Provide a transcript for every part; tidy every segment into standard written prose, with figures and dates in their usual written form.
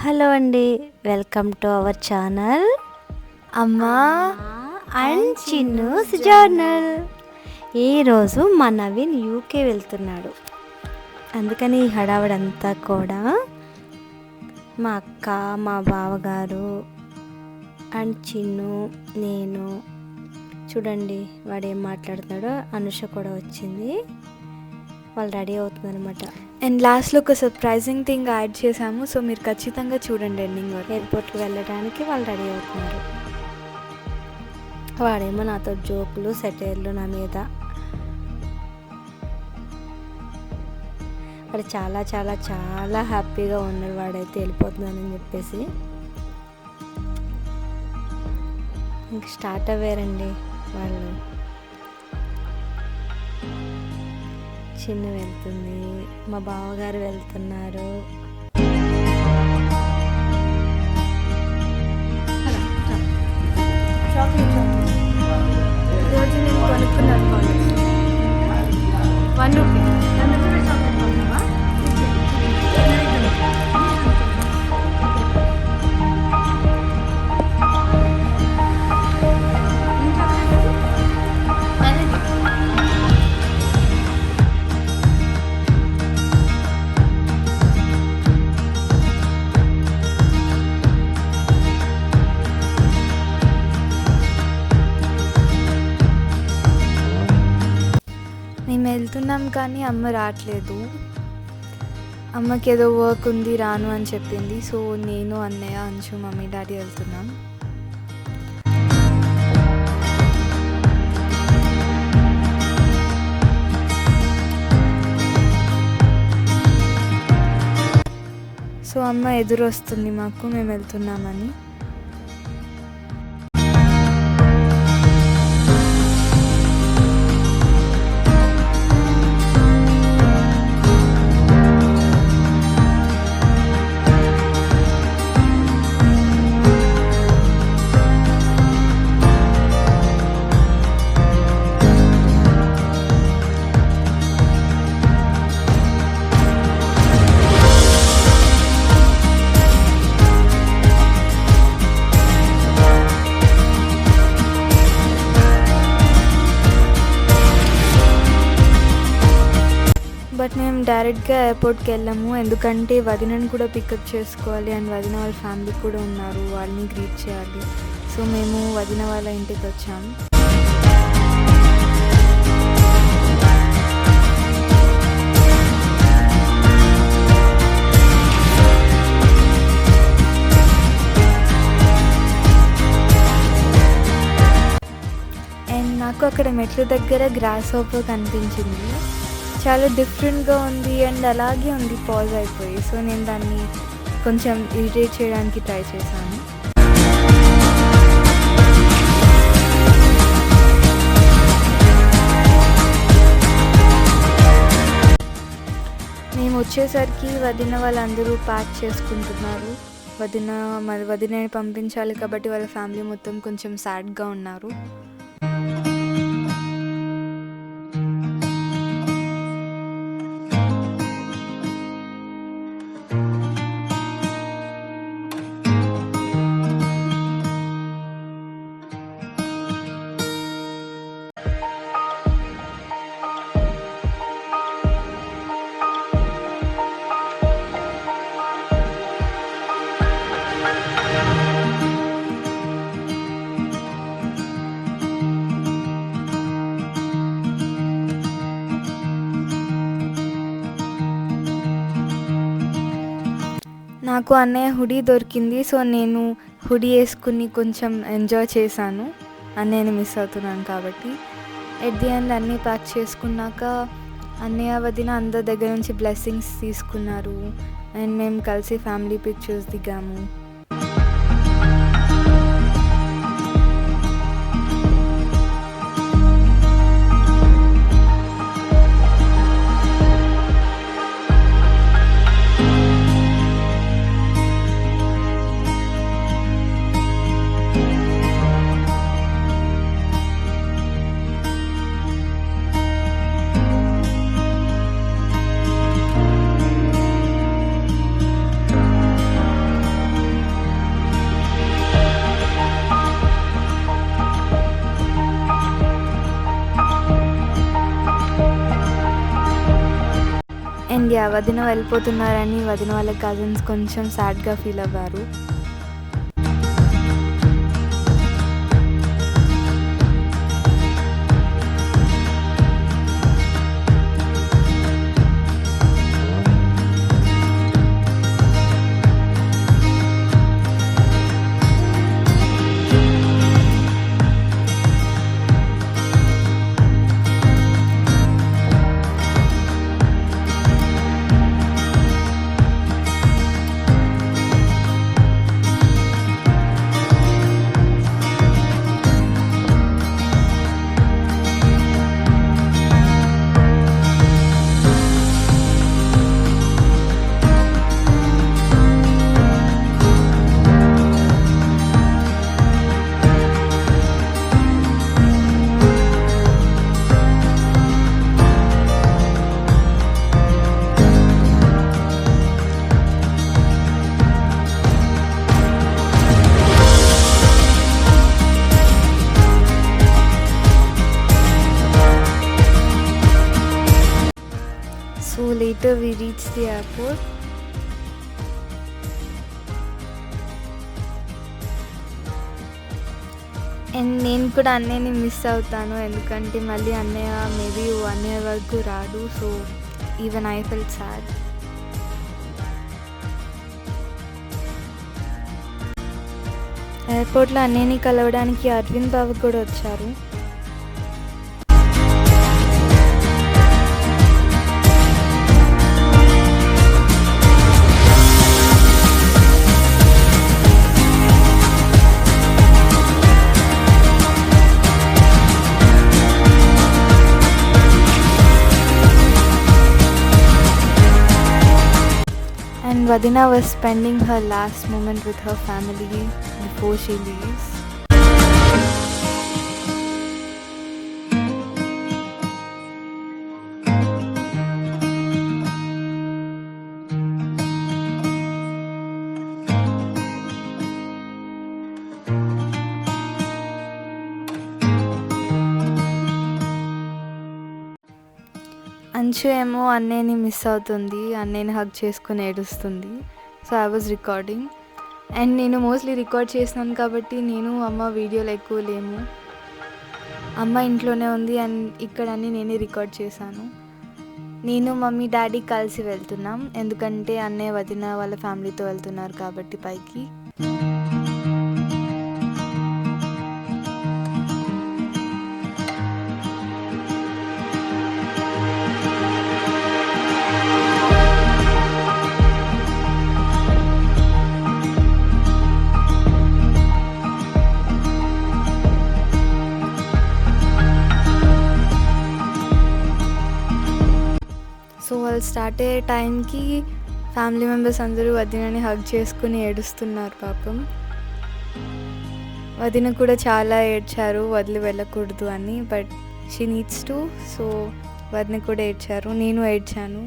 Hello అండి, welcome to our channel అమ్మా and Chinnu's journal. ఈరోజు మా నవీన్ యూకే వెళ్తున్నాడు, అందుకని ఈ హడావడంతా కూడా మా అక్క, మా బావగారు అండ్ చిన్ను, నేను. చూడండి వాడు ఏం మాట్లాడుతున్నాడో. అనుష కూడా వచ్చింది, వాళ్ళు రెడీ అవుతుంది అనమాట. అండ్ లాస్ట్లో ఒక సర్ప్రైజింగ్ థింగ్ యాడ్ చేసాము, సో మీరు ఖచ్చితంగా చూడండి ఎండింగ్ వరకు. ఎయిర్పోర్ట్కి వెళ్ళడానికి వాళ్ళు రెడీ అవుతున్నారు. వాడేమో నాతో జోకులు సెటైర్లు నా మీద. వాడు చాలా చాలా చాలా హ్యాపీగా ఉన్నాడు, వాడైతే వెళ్ళిపోతున్నానని చెప్పేసి. ఇంక స్టార్ట్ అవ్వారండి వాళ్ళు. చిన్న వెళ్తుంది, మా బావగారు వెళ్తున్నారు. ఈరోజు నేను కొనుక్కున్నాను ₹1. మేము వెళ్తున్నాం కానీ అమ్మ రావట్లేదు. అమ్మకి ఏదో వర్క్ ఉంది, రాను అని చెప్పింది. సో నేను, అన్నయ్య, అంచు, మమ్మీ, డాడీ వెళ్తున్నాం. సో అమ్మ ఎదురు వస్తుంది మాకు, మేము వెళ్తున్నామని. బట్ మేము డైరెక్ట్గా ఎయిర్పోర్ట్కి వెళ్ళాము, ఎందుకంటే వదినని కూడా పికప్ చేసుకోవాలి అండ్ వదిన వాళ్ళ ఫ్యామిలీ కూడా ఉన్నారు, వాళ్ళని గ్రీట్ చేయాలి. సో మేము వదిన వాళ్ళ ఇంటికి వచ్చాము. అండ్ నాకు అక్కడ మెట్ల దగ్గర గ్రాస్ హోపర్ కనిపించింది. చాలా డిఫరెంట్గా ఉంది అండ్ అలాగే ఉంది పాజ్ అయిపోయి. సో నేను దాన్ని కొంచెం ఇరిటేట్ చేయడానికి ట్రై చేశాను. మేము వచ్చేసరికి వదిన వాళ్ళందరూ ప్యాక్ చేసుకుంటున్నారు. వదినని పంపించాలి కాబట్టి వాళ్ళ ఫ్యామిలీ మొత్తం కొంచెం సాడ్గా ఉన్నారు. నాకు అన్నయ్య హుడీ దొరికింది, సో నేను హుడీ వేసుకుని కొంచెం ఎంజాయ్ చేశాను. అన్నయ్యని మిస్ అవుతున్నాను కాబట్టి. ఎట్ ది ఎండ్ అన్నీ ప్యాక్ చేసుకున్నాక అన్నయ్య, వదిన అందరి దగ్గర నుంచి బ్లెస్సింగ్స్ తీసుకున్నారు అండ్ మేము కలిసి ఫ్యామిలీ పిక్చర్స్ దిగాము. అండ్ వదిన వెళ్ళిపోతున్నారని వదిన వాళ్ళ కజిన్స్ కొంచెం సాడ్గా ఫీల్ అవ్వారు. So later we reached the airport. And నేను కూడా అన్నయ్యని మిస్ అవుతాను, ఎందుకంటే మళ్ళీ అన్నయ్య మేబీ 1 year వరకు రాడు. So even I felt sad. ఎయిర్పోర్ట్లో అన్నయ్యని కలవడానికి అరవింద్ బాబు కూడా వచ్చారు. And Vadina was spending her last moment with her family before she leaves. అంచు ఏమో అన్నయ్యని మిస్ అవుతుంది, అన్నయ్యని హగ్ చేసుకుని ఏడుస్తుంది. So I was recording and నేను మోస్ట్లీ రికార్డ్ చేసినాను కాబట్టి నేను అమ్మ వీడియోలో ఎక్కువ లేము. అమ్మ ఇంట్లోనే ఉంది అండ్ ఇక్కడ అన్నీ నేనే రికార్డ్ చేశాను. నేను మమ్మీ డాడీ కలిసి వెళ్తున్నాం, ఎందుకంటే అన్నయ్య వదిన వాళ్ళ ఫ్యామిలీతో వెళ్తున్నారు కాబట్టి పైకి. సో వాళ్ళు స్టార్ట్ అయ్యే టైంకి ఫ్యామిలీ మెంబర్స్ అందరూ వదినని హగ్ చేసుకుని ఏడుస్తున్నారు పాపం. వదిన కూడా చాలా ఏడ్చారు వదిలి వెళ్ళకూడదు అని, but she needs to. So వదిన కూడా ఏడ్చారు, నేను ఏడ్చాను.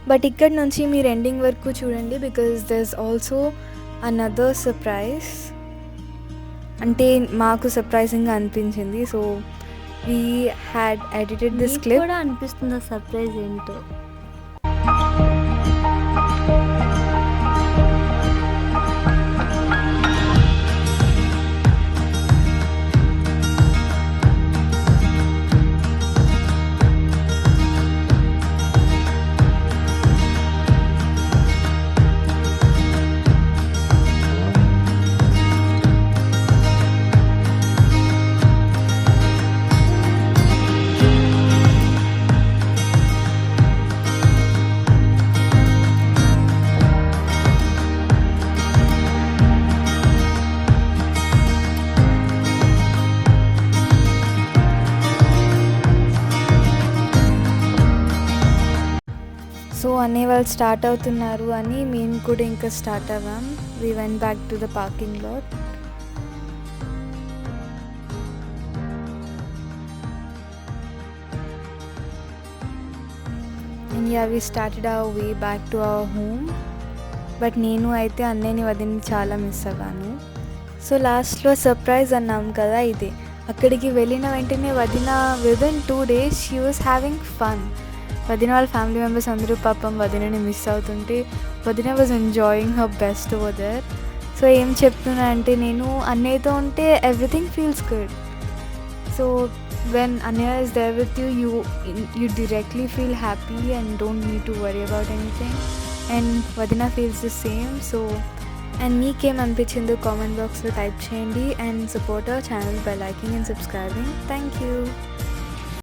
బట్ ఇక్కడ నుంచి మీరు ఎండింగ్ వరకు చూడండి, because there is also another surprise. అంటే మాకు సర్ప్రైజింగ్గా అనిపించింది. So we had edited this clip. కూడా అనిపిస్తుంది సర్ప్రైజ్ ఏంటో. సో అనే వాళ్ళు స్టార్ట్ అవుతున్నారు అని మేము కూడా ఇంకా స్టార్ట్ అవ్వాం. We went back to the parking lot. And yeah we started our way back to our home. But నేను అయితే అన్నయ్యని వదిని చాలా మిస్ అవ్వాను. సో లాస్ట్లో సర్ప్రైజ్ అన్నాం కదా, ఇదే. అక్కడికి వెళ్ళిన వెంటనే వదిన within 2 days she was having fun. వదిన వాళ్ళ ఫ్యామిలీ మెంబర్స్ అందరూ పాపం వదినని మిస్ అవుతుంటే వదిన was enjoying her best over there. So ఏం చెప్తున్నా అంటే నేను అన్నయ్యతో ఉంటే everything feels good. So when Anya is there with you, you directly feel happy and don't need to worry about anything, and Vadina feels the same. So and మీకేం అనిపించిందో comment బాక్స్లో type చేయండి, and support our channel by liking and subscribing. Thank you.